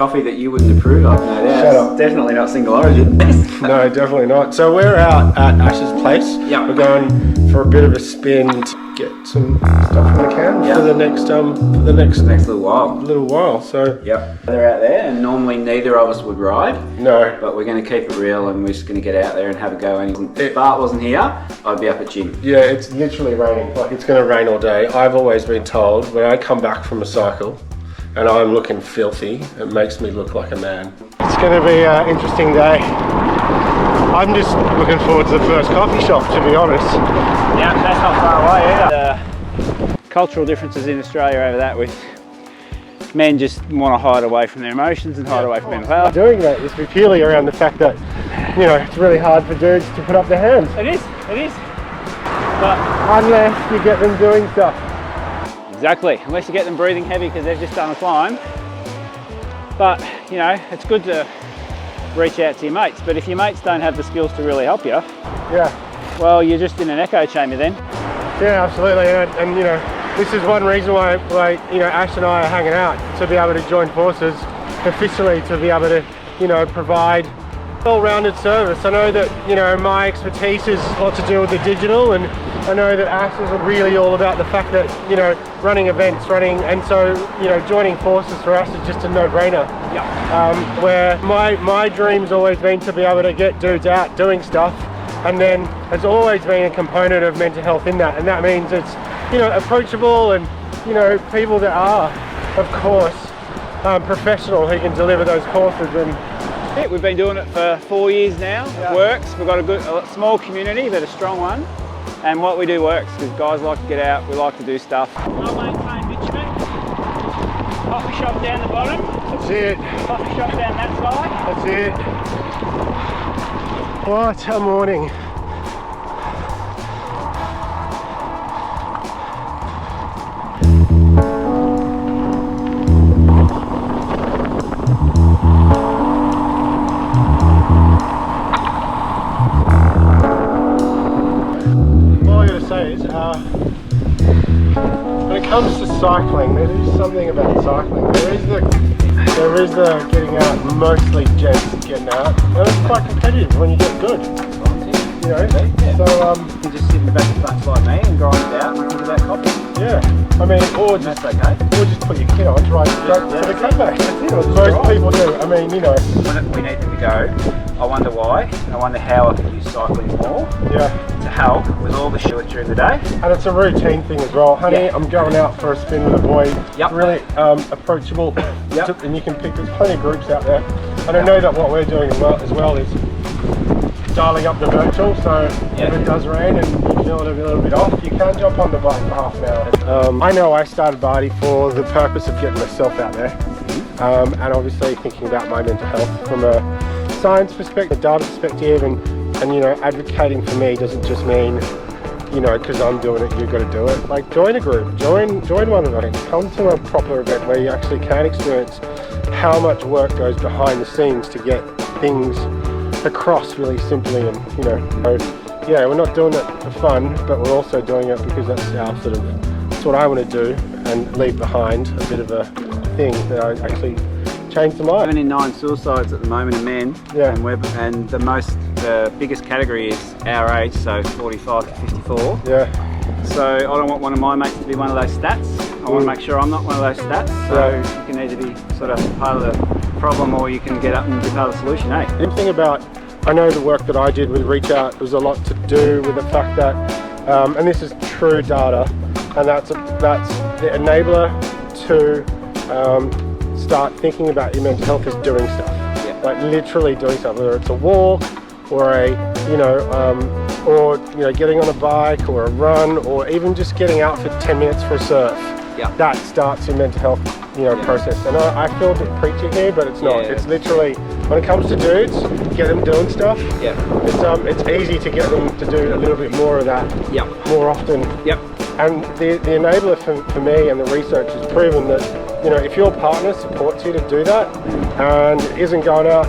Coffee that you wouldn't approve of, no doubt. Shut up. Definitely not Single Origin. No, definitely not. So we're out at Ash's place. Yeah. We're going for a bit of a spin to get some stuff from the can for the next little while. So yep. They're out there, and normally neither of us would ride. No. But we're going to keep it real, and we're just going to get out there and have a go. And if Bart wasn't here, I'd be up at gym. Yeah, it's literally raining. Like, it's going to rain all day. I've always been told when I come back from a cycle and I'm looking filthy, it makes me look like a man. It's going to be an interesting day. I'm just looking forward to the first coffee shop, to be honest. Yeah, that's not far away either. Cultural differences in Australia over that, with men just want to hide away from their emotions and hide away from mental health. Doing that is purely around the fact that, you know, it's really hard for dudes to put up their hands. It is. But unless you get them doing stuff. Exactly, unless you get them breathing heavy because they've just done a climb. But, you know, it's good to reach out to your mates, but if your mates don't have the skills to really help you, well, you're just in an echo chamber then. Yeah, absolutely, and you know, this is one reason why, you know, Ash and I are hanging out, to be able to join forces officially, to be able to, you know, provide all-rounded service. I know that, you know, my expertise is a lot to do with the digital, and I know that Ash is really all about the fact that, you know, running events, and so, you know, joining forces for us is just a no-brainer. Yeah. Where my dream's always been to be able to get dudes out doing stuff, and then there's always been a component of mental health in that, and that means it's, you know, approachable, and, you know, people that are, of course, professional, who can deliver those courses. And yeah, we've been doing it for 4 years now. It works. We've got a small community, but a strong one. And what we do works, because guys like to get out, we like to do stuff. Well-maintained bitumen. Coffee shop down the bottom. That's it. Coffee shop down that side. That's it. What a morning. When it comes to cycling, there is something about cycling. There is the getting out, mostly gents getting out, and it's quite competitive when you get good. You know, so you can just sit in the back of the bus like me and grind it out and think about coffee. Yeah, I mean, or just put your kit on, drive straight to the cutback. That's it. Most people do. I mean, you know. When we needed to go, I wonder why. I wonder how I could use cycling more. To help with all the shit during the day. And it's a routine thing as well. Honey, I'm going out for a spin with a boy. Really approachable. And you can pick, there's plenty of groups out there. And I know that what we're doing as well is dialing up the virtual, so if it does rain and you feel it a little bit off, you can jump on the bike for half an hour. I know I started Barty for the purpose of getting myself out there, and obviously thinking about my mental health from a science perspective, a data perspective, and you know, advocating for me doesn't just mean, you know, because I'm doing it, you've got to do it. Like, join a group, join one event, come to a proper event where you actually can experience how much work goes behind the scenes to get things across really simply. And, you know, so, yeah, we're not doing it for fun, but we're also doing it because that's what I want to do, and leave behind a bit of a thing that I actually changed the life. 7 in 9 suicides at the moment in men, and the biggest category is our age, so 45 to 54. So I don't want one of my mates to be one of those stats. I want to make sure I'm not one of those stats. So you can either be sort of part of the problem, or you can get up and be part of the solution, eh? The thing about, I know the work that I did with Reach Out was a lot to do with the fact that, and this is true data, and that's the enabler to start thinking about your mental health is doing stuff. Like literally doing stuff, whether it's a walk or getting on a bike or a run, or even just getting out for 10 minutes for a surf. That starts your mental health, you know, process. And I feel a bit preachy here, but it's not. It's literally, when it comes to dudes, get them doing stuff. It's easy to get them to do a little bit more of that more often. And the enabler for me, and the research has proven that, you know, if your partner supports you to do that and isn't going out,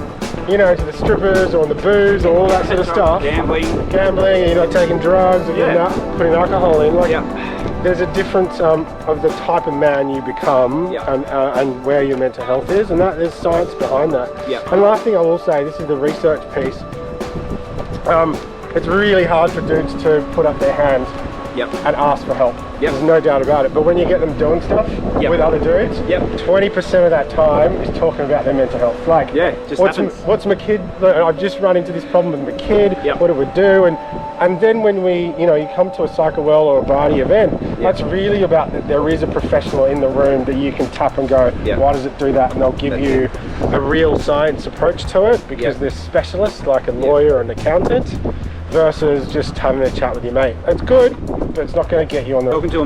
you know, to the strippers or the booze or all that sort of stuff, gambling, you're not taking drugs, or you're not putting alcohol in, like, there's a difference of the type of man you become and where your mental health is, and that there's science behind that. And last thing I will say, this is the research piece. It's really hard for dudes to put up their hand and ask for help. There's no doubt about it. But when you get them doing stuff with other dudes, 20% of that time is talking about their mental health. Like, what's my kid? I've just run into this problem with my kid. What do we do? And then when we, you come to a Cycle Well or a Barty event, that's really about that there is a professional in the room that you can tap and go, why does it do that? And they'll give you a real science approach to it, because they're specialists, like a lawyer or an accountant, versus just having a chat with your mate. It's good, but it's not going to get you on the... Talking to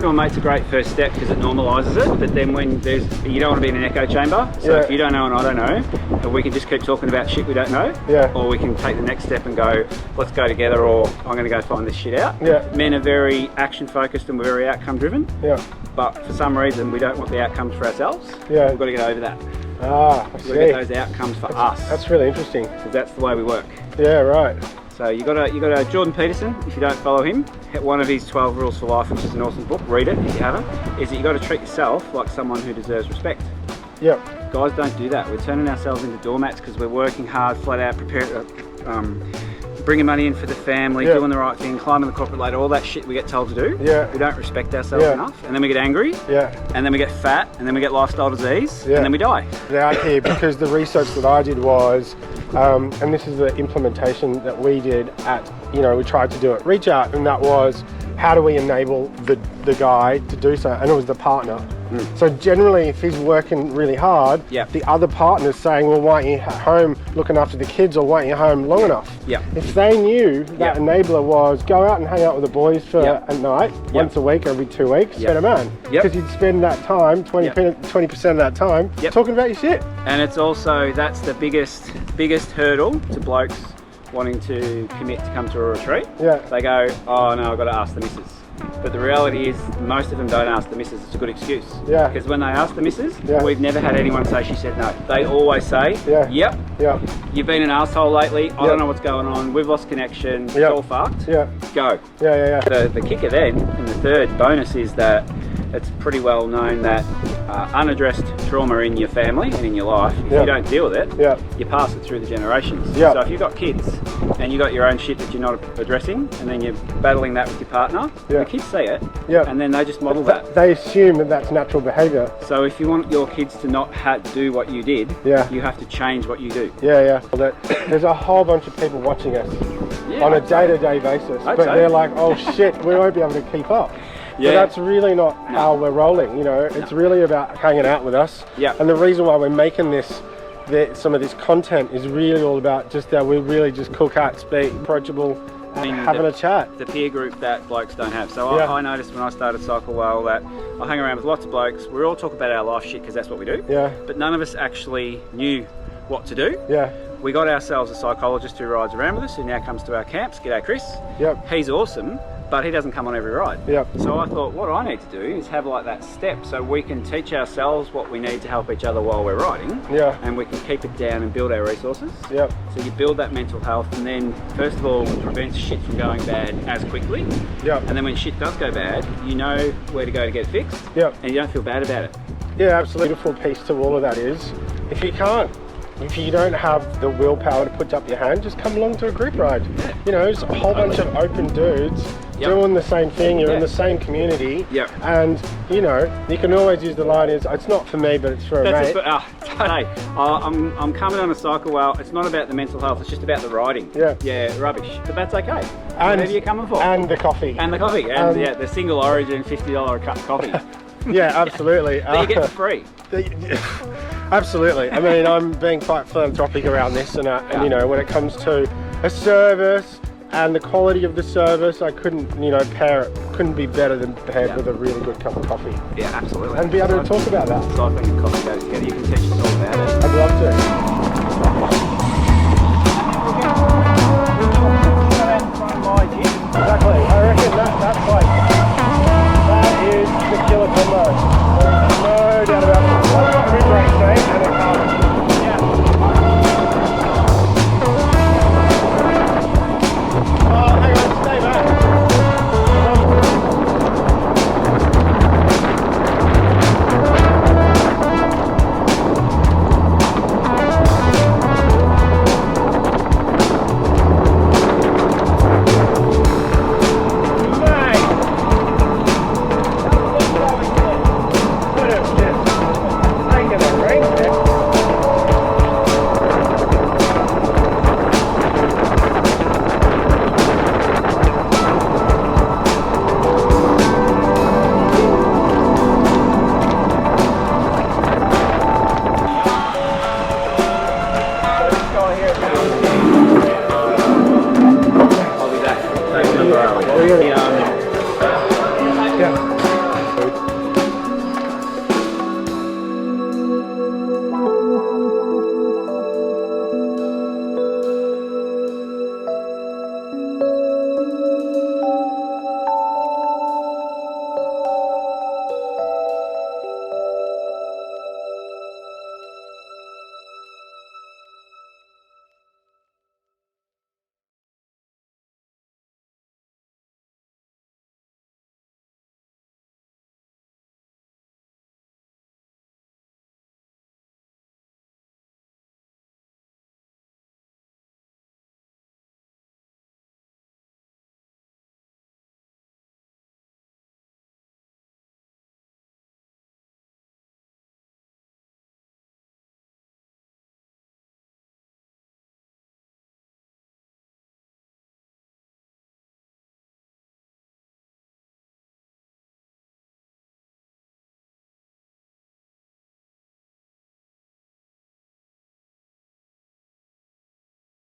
a mate's a great first step because it normalises it, but then when you don't want to be in an echo chamber, so if you don't know and I don't know, we can just keep talking about shit we don't know, or we can take the next step and go, let's go together, or I'm going to go find this shit out. Men are very action focused and we're very outcome driven, but for some reason we don't want the outcomes for ourselves. We've got to get over that. I see. We've got to get those outcomes for us. That's really interesting. Because that's the way we work. Yeah, right. So you got a Jordan Peterson, if you don't follow him, one of his 12 rules for life, which is an awesome book, read it if you haven't, is that you got to treat yourself like someone who deserves respect. Guys don't do that. We're turning ourselves into doormats because we're working hard, flat out, bringing money in for the family, doing the right thing, climbing the corporate ladder, all that shit we get told to do. We don't respect ourselves enough, and then we get angry, and then we get fat, and then we get lifestyle disease, and then we die. Out here, because the research that I did was, and this is the implementation that we did at, we tried to do it, Reach Out, and that was, how do we enable the guy to do so? And it was the partner. So generally, if he's working really hard, the other partner's saying, well, why aren't you at home looking after the kids, or why aren't you home long enough? If they knew that enabler was go out and hang out with the boys for a night, once a week, every 2 weeks, better man. Because you'd spend that time, 20% of that time, talking about your shit. And it's also, that's the biggest hurdle to blokes wanting to commit to come to a retreat. They go, oh no, I've got to ask the missus. But the reality is, most of them don't ask the missus. It's a good excuse. Because when they ask the missus, we've never had anyone say she said no. They always say, yep, you've been an asshole lately, I don't know what's going on, we've lost connection, it's all fucked, go. The kicker then, and the third bonus, is that it's pretty well known that unaddressed trauma in your family and in your life, if you don't deal with it, you pass it through the generations. So if you've got kids and you've got your own shit that you're not addressing, and then you're battling that with your partner, the kids see it, and then they just model that. They assume that that's natural behaviour. So if you want your kids to not do what you did, you have to change what you do. There's a whole bunch of people watching us on a day-to-day basis, but they're like, oh shit, we won't be able to keep up. But that's really not how we're rolling, it's really about hanging out with us. And the reason why we're making some of this content is really all about just that we really just cool cats, be approachable, having a chat. The peer group that blokes don't have. So I noticed when I started Cycle Well that I hang around with lots of blokes, we all talk about our life shit because that's what we do. But none of us actually knew what to do. We got ourselves a psychologist who rides around with us, who now comes to our camps. G'day Chris. He's awesome, but he doesn't come on every ride. So I thought, what I need to do is have like that step so we can teach ourselves what we need to help each other while we're riding, and we can keep it down and build our resources. So you build that mental health, and then first of all it prevents shit from going bad as quickly, and then when shit does go bad, you know where to go to get it fixed, and you don't feel bad about it. Absolutely. Beautiful piece to all of that is, if you don't have the willpower to put up your hand, just come along to a group ride. It's a whole bunch of open dudes doing the same thing, you're in the same community, and you can always use the line is, it's not for me, but it's for a mate. I'm coming on a Cycle Well, it's not about the mental health, it's just about the riding. Rubbish, but that's okay. And whatever you're coming for. And the coffee. And the Single Origin $50 a cup coffee. Absolutely. That you get for free. Absolutely. I mean, I'm being quite philanthropic around this, and when it comes to a service and the quality of the service, I couldn't, couldn't be better than paired with a really good cup of coffee. Absolutely. And be able to talk about that. Cycling and coffee go together. You can teach us all about